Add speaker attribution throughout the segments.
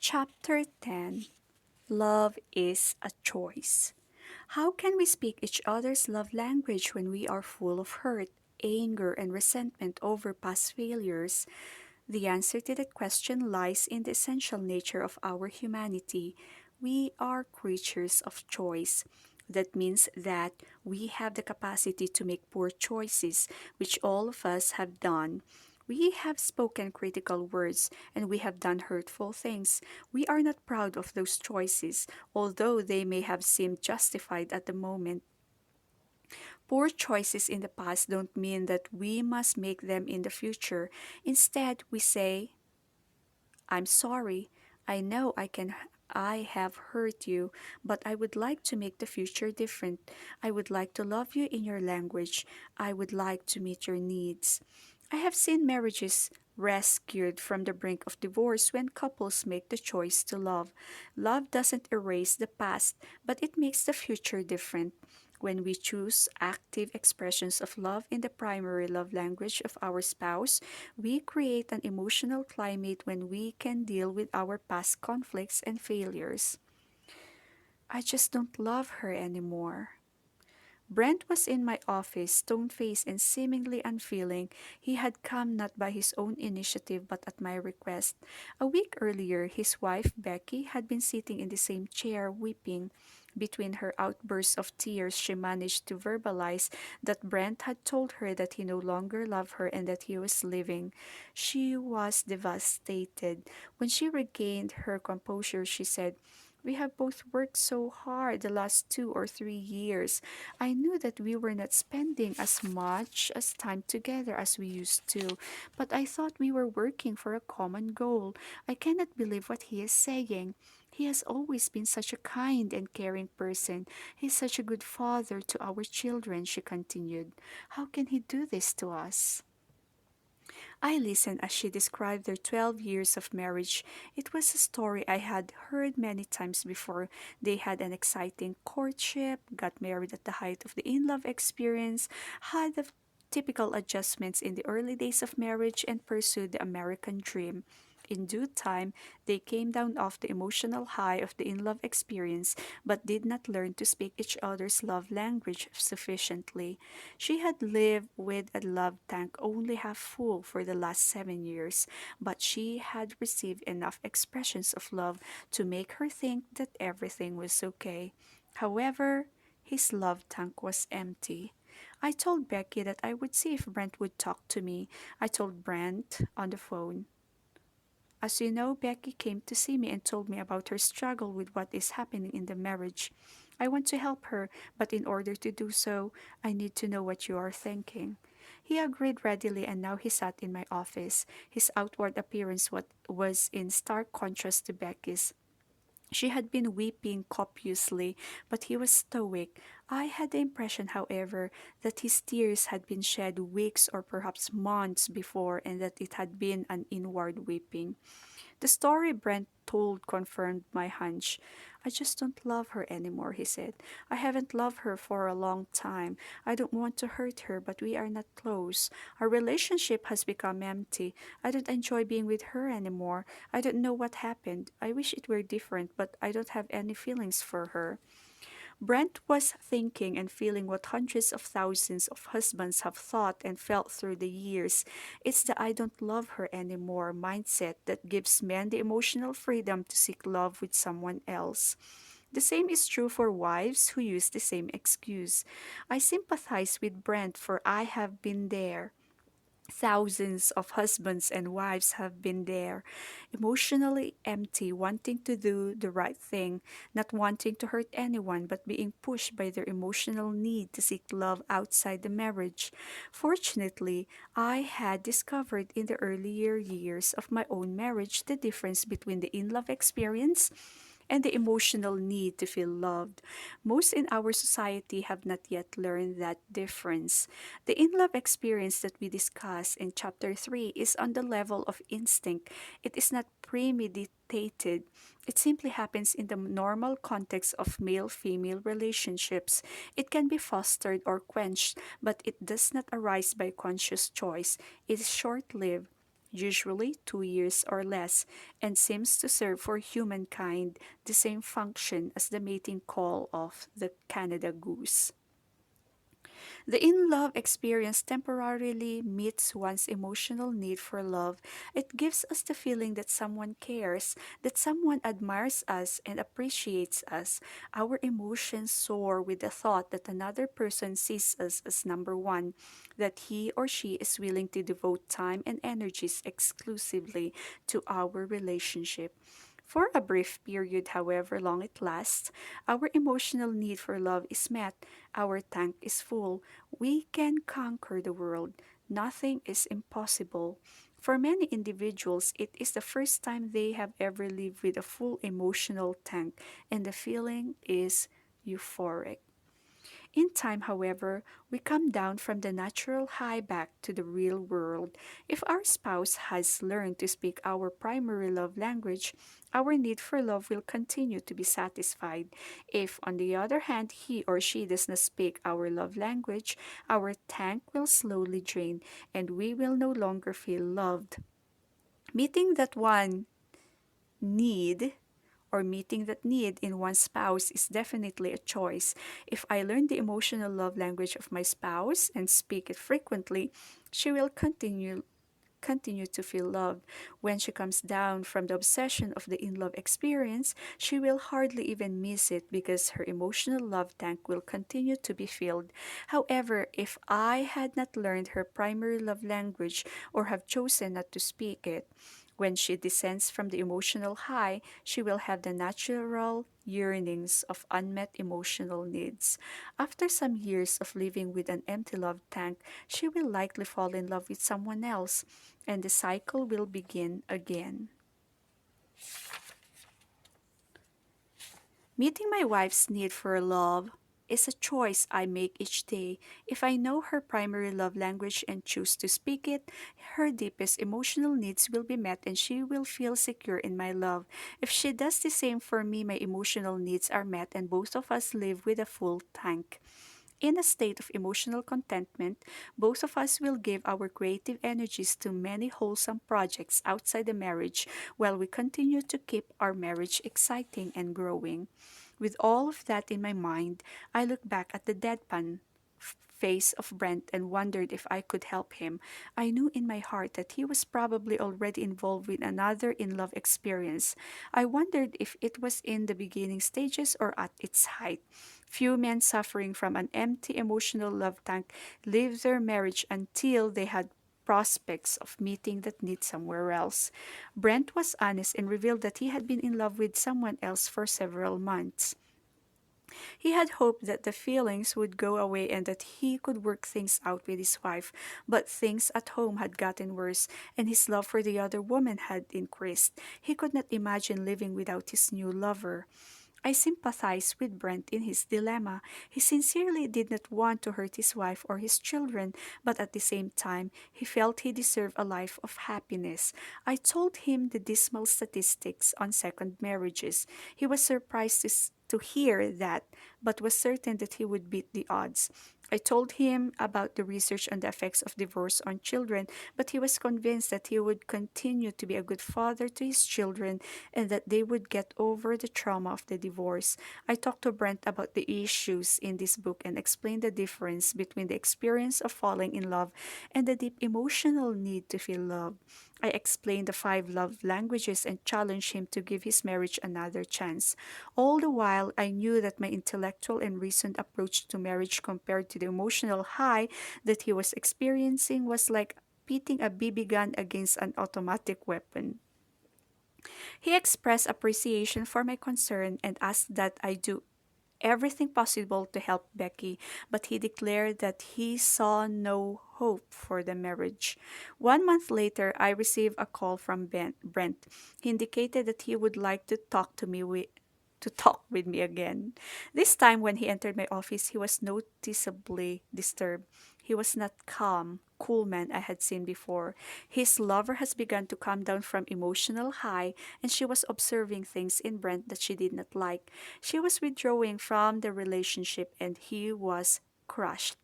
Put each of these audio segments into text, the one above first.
Speaker 1: Chapter 10. Love is a choice. How can we speak each other's love language when we are full of hurt, anger, and resentment over past failures? The answer to that question lies in the essential nature of our humanity. We are creatures of choice. That means that we have the capacity to make poor choices, which all of us have done. We have spoken critical words and we have done hurtful things. We are not proud of those choices, although they may have seemed justified at the moment. Poor choices in the past don't mean that we must make them in the future. Instead, we say, I'm sorry. I know I have hurt you, but I would like to make the future different. I would like to love you in your language. I would like to meet your needs. I have seen marriages rescued from the brink of divorce when couples make the choice to love. Love doesn't erase the past, but it makes the future different. When we choose active expressions of love in the primary love language of our spouse, we create an emotional climate when we can deal with our past conflicts and failures. I just don't love her anymore. Brent was in my office, stone faced and seemingly unfeeling. He had come not by his own initiative but at my request. A week earlier, his wife, Becky, had been sitting in the same chair, weeping. Between her outbursts of tears, she managed to verbalize that Brent had told her that he no longer loved her and that he was leaving. She was devastated. When she regained her composure, she said, "We have both worked so hard the last 2 or 3 years. I knew that we were not spending as much as time together as we used to, but I thought we were working for a common goal. I cannot believe what he is saying. He has always been such a kind and caring person. He's such a good father to our children," she continued. "How can he do this to us?" I listened as she described their 12 years of marriage. It was a story I had heard many times before. They had an exciting courtship, got married at the height of the in love experience, had the typical adjustments in the early days of marriage, and pursued the American dream. In due time, they came down off the emotional high of the in love experience, but did not learn to speak each other's love language sufficiently. She had lived with a love tank only half full for the last 7 years, but she had received enough expressions of love to make her think that everything was okay. However, his love tank was empty. I told Becky that I would see if Brent would talk to me. I told Brent on the phone. As you know, Becky came to see me and told me about her struggle with what is happening in the marriage. I want to help her, but in order to do so, I need to know what you are thinking. He agreed readily, and now he sat in my office. His outward appearance was in stark contrast to Becky's. She had been weeping copiously, but he was stoic. I had the impression, however, that his tears had been shed weeks or perhaps months before, and that it had been an inward weeping. The story Brent told confirmed my hunch. "I just don't love her anymore," he said. "I haven't loved her for a long time. I don't want to hurt her, but we are not close. Our relationship has become empty. I don't enjoy being with her anymore. I don't know what happened. I wish it were different, but I don't have any feelings for her." Brent was thinking and feeling what hundreds of thousands of husbands have thought and felt through the years. It's the "I don't love her anymore" mindset that gives men the emotional freedom to seek love with someone else. The same is true for wives who use the same excuse. I sympathize with Brent, for I have been there. Thousands of husbands and wives have been there, emotionally empty, wanting to do the right thing, not wanting to hurt anyone, but being pushed by their emotional need to seek love outside the marriage. Fortunately, I had discovered in the earlier years of my own marriage the difference between the in love experience and the emotional need to feel loved. Most in our society have not yet learned that difference. The in love experience that we discuss in chapter 3 is on the level of instinct. It is not premeditated. It simply happens in the normal context of male female relationships. It can be fostered or quenched, but it does not arise by conscious choice. It is short lived. usually 2 years or less, and seems to serve for humankind the same function as the mating call of the Canada goose. The in love experience temporarily meets one's emotional need for love. It gives us the feeling that someone cares, that someone admires us and appreciates us. Our emotions soar with the thought that another person sees us as number one, that he or she is willing to devote time and energies exclusively to our relationship. For a brief period, however long it lasts, our emotional need for love is met, our tank is full, we can conquer the world. Nothing is impossible. For many individuals, it is the first time they have ever lived with a full emotional tank, and the feeling is euphoric. In time, however, we come down from the natural high back to the real world. If our spouse has learned to speak our primary love language, our need for love will continue to be satisfied. If, on the other hand, he or she does not speak our love language, our tank will slowly drain and we will no longer feel loved. Meeting that one need meeting that need in one's spouse is definitely a choice. If I learn the emotional love language of my spouse and speak it frequently, she will continue to feel loved. When she comes down from the obsession of the in love experience, she will hardly even miss it because her emotional love tank will continue to be filled. However, if I had not learned her primary love language or have chosen not to speak it, when she descends from the emotional high, she will have the natural yearnings of unmet emotional needs. After some years of living with an empty love tank, she will likely fall in love with someone else, and the cycle will begin again. Meeting my wife's need for love is a choice I make each day. If I know her primary love language and choose to speak it, her deepest emotional needs will be met and she will feel secure in my love. If she does the same for me, my emotional needs are met and both of us live with a full tank. In a state of emotional contentment, both of us will give our creative energies to many wholesome projects outside the marriage while we continue to keep our marriage exciting and growing. With all of that in my mind, I look back at the deadpan face of Brent and wondered if I could help him. I knew in my heart that he was probably already involved with another in love experience. I wondered if it was in the beginning stages or at its height. Few men suffering from an empty emotional love tank leave their marriage until they had prospects of meeting that need somewhere else. Brent was honest and revealed that he had been in love with someone else for several months. He had hoped that the feelings would go away and that he could work things out with his wife, but things at home had gotten worse, and his love for the other woman had increased. He could not imagine living without his new lover. I sympathized with Brent in his dilemma. He sincerely did not want to hurt his wife or his children, but at the same time, he felt he deserved a life of happiness. I told him the dismal statistics on second marriages. He was surprised to hear that, but was certain that he would beat the odds. I told him about the research on the effects of divorce on children, but he was convinced that he would continue to be a good father to his children and that they would get over the trauma of the divorce. I talked to Brent about the issues in this book and explained the difference between the experience of falling in love and the deep emotional need to feel love. I explained the five love languages and challenged him to give his marriage another chance. All the while, I knew that my intellectual and reasoned approach to marriage compared to the emotional high that he was experiencing was like pitting a BB gun against an automatic weapon. He expressed appreciation for my concern and asked that I do everything possible to help Becky, but he declared that he saw no hope for the marriage. 1 month later, I received a call from Brent. He indicated that he would like to talk with me again. This time, when he entered my office, he was noticeably disturbed. He was not calm, cool man I had seen before. His lover has begun to come down from emotional high, and she was observing things in Brent that she did not like. She was withdrawing from the relationship, and he was crushed.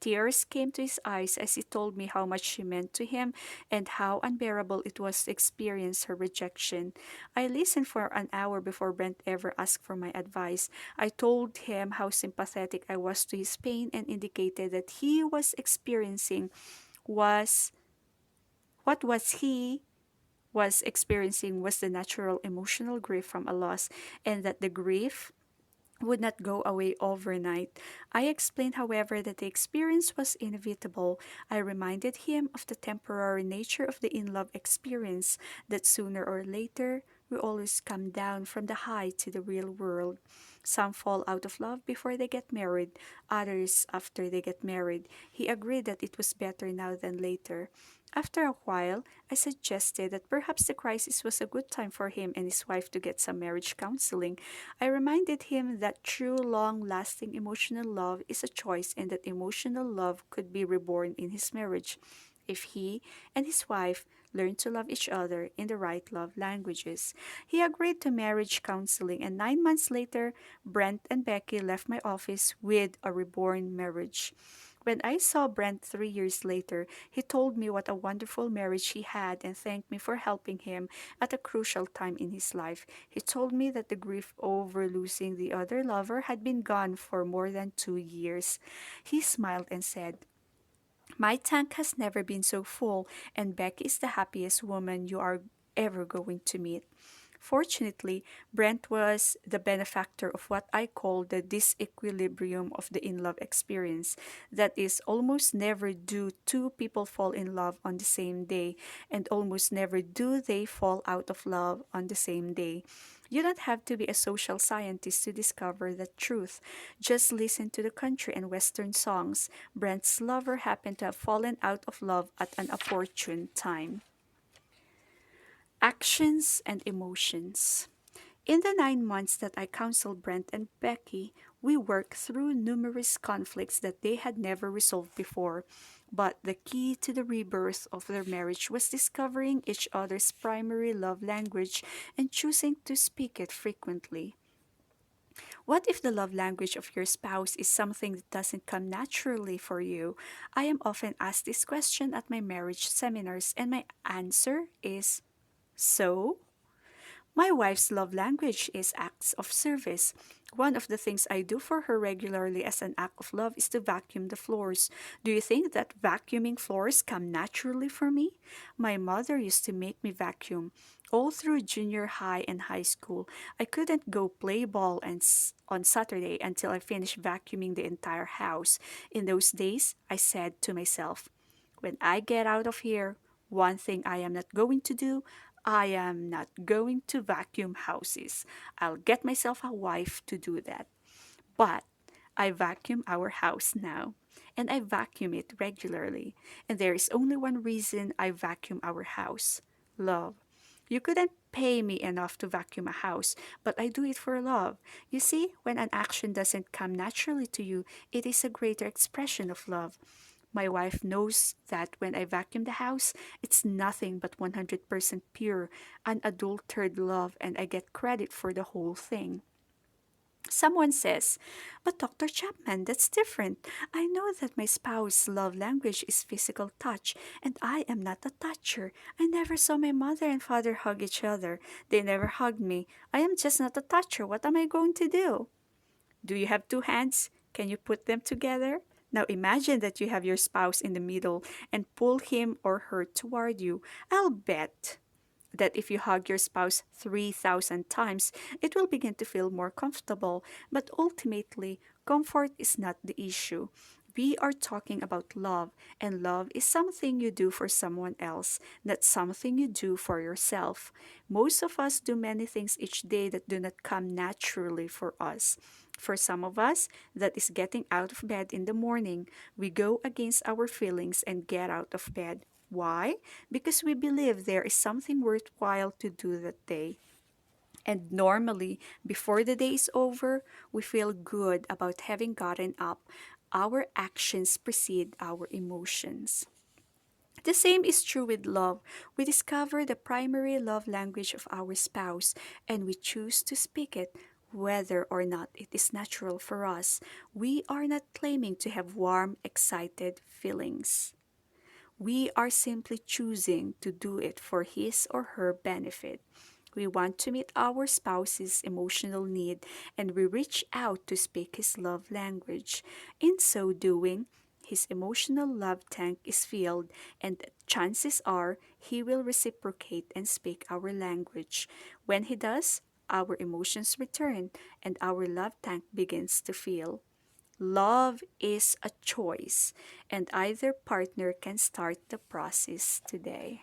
Speaker 1: Tears came to his eyes as he told me how much she meant to him and how unbearable it was to experience her rejection. I listened for an hour before Brent ever asked for my advice. I told him how sympathetic I was to his pain and indicated that he was experiencing was what was he was experiencing was the natural emotional grief from a loss, and that the grief would not go away overnight. I explained, however, that the experience was inevitable. I reminded him of the temporary nature of the in love experience, that sooner or later we always come down from the high to the real world. Some fall out of love before they get married, others after they get married. He agreed that it was better now than later. After a while, I suggested that perhaps the crisis was a good time for him and his wife to get some marriage counseling. I reminded him that true, long lasting emotional love is a choice and that emotional love could be reborn in his marriage if he and his wife learn to love each other in the right love languages. He agreed to marriage counseling, and 9 months later, Brent and Becky left my office with a reborn marriage. When I saw Brent 3 years later, he told me what a wonderful marriage he had and thanked me for helping him at a crucial time in his life. He told me that the grief over losing the other lover had been gone for more than 2 years. He smiled and said, "My tank has never been so full, and Becky is the happiest woman you are ever going to meet." Fortunately, Brent was the benefactor of what I call the disequilibrium of the in love experience. That is, almost never do two people fall in love on the same day, and almost never do they fall out of love on the same day. You don't have to be a social scientist to discover that truth. Just listen to the country and western songs. Brent's lover happened to have fallen out of love at an opportune time. Actions and emotions. In the 9 months that I counseled Brent and Becky, we worked through numerous conflicts that they had never resolved before. But the key to the rebirth of their marriage was discovering each other's primary love language and choosing to speak it frequently. What if the love language of your spouse is something that doesn't come naturally for you? I am often asked this question at my marriage seminars, and my answer is so. My wife's love language is acts of service. One of the things I do for her regularly as an act of love is to vacuum the floors. Do you think that vacuuming floors come naturally for me? My mother used to make me vacuum. All through junior high and high school, I couldn't go play ball on Saturday until I finished vacuuming the entire house. In those days, I said to myself, when I get out of here, one thing I am not going to do, I am not going to vacuum houses. I'll get myself a wife to do that. But I vacuum our house now, and I vacuum it regularly. And there is only one reason I vacuum our house: love. You couldn't pay me enough to vacuum a house, but I do it for love. You see, when an action doesn't come naturally to you, it is a greater expression of love. My wife knows that when I vacuum the house, it's nothing but 100% pure, unadulterated love, and I get credit for the whole thing. Someone says, "But Dr. Chapman, that's different. I know that my spouse's love language is physical touch, and I am not a toucher. I never saw my mother and father hug each other. They never hugged me. I am just not a toucher. What am I going to do?" Do you have two hands? Can you put them together? Now imagine that you have your spouse in the middle and pull him or her toward you. I'll bet that if you hug your spouse 3,000 times, it will begin to feel more comfortable. But ultimately, comfort is not the issue. We are talking about love, and love is something you do for someone else, not something you do for yourself. Most of us do many things each day that do not come naturally for us. For some of us, that is getting out of bed in the morning. We go against our feelings and get out of bed. Why? Because we believe there is something worthwhile to do that day. And normally, before the day is over, we feel good about having gotten up. Our actions precede our emotions. The same is true with love. We discover the primary love language of our spouse and we choose to speak it. Whether or not it is natural for us, we are not claiming to have warm, excited feelings. We are simply choosing to do it for his or her benefit. We want to meet our spouse's emotional need and we reach out to speak his love language. In so doing, his emotional love tank is filled, and chances are he will reciprocate and speak our language. When he does, our emotions return and our love tank begins to fill. Love is a choice, and either partner can start the process today.